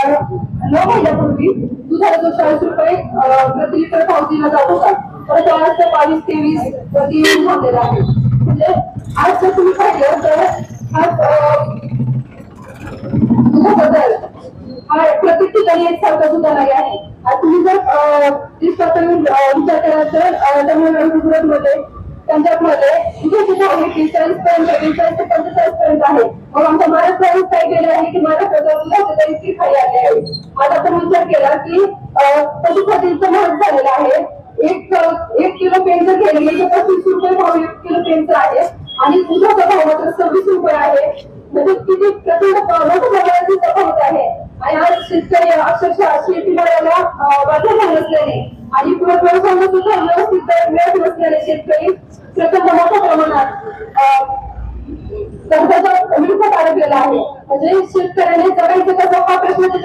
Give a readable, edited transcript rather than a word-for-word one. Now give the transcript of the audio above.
9 महिन्यापूर्वी दुधाला जो 40 रुपये प्रति लिटर भाव दिला जात होता, तर तो आज 22-23 प्रति झालेला आहे. म्हणजे आज जर तुम्ही पाहिलं तर हा दुधाबद्दल हा प्रत्येक ठिकाणी एकसारखा दुधा नाही आहे. आज तुम्ही जर विचार केला तर तमिळनाडू, गुजरातमध्ये पंजाबमध्ये दुधाची भाव 40 पर्यंत 40 ते 45 पर्यंत आहे. मग आमच्या महाराष्ट्रात काय केले आहे की महाराष्ट्रात दुधाचे दर इतके खाली आले आहे. आज आपण विचार केला की पशुखाद्याचा महाग झालेला आहे. एक किलो पेंट जर घेतली तर 25 रुपये भाव 1 किलो पेंटचा आहे आणि दुधाचा भाव मात्र 26 रुपये आहे. म्हणजे किती प्रचंड मोठ्या प्रमाणात तफावत आहे. आणि आज शेतकरी अक्षरशः शेतीमालाला बाजार नसल्याने आणि व्यवसायाला सुद्धा व्यवस्थित मिळत नसल्याने शेतकरी प्रचंड मोठ्या प्रमाणात कर्जाचा विळख्यात अडकलेला आहे. म्हणजे शेतकऱ्याने जगायचं कसं हा प्रश्न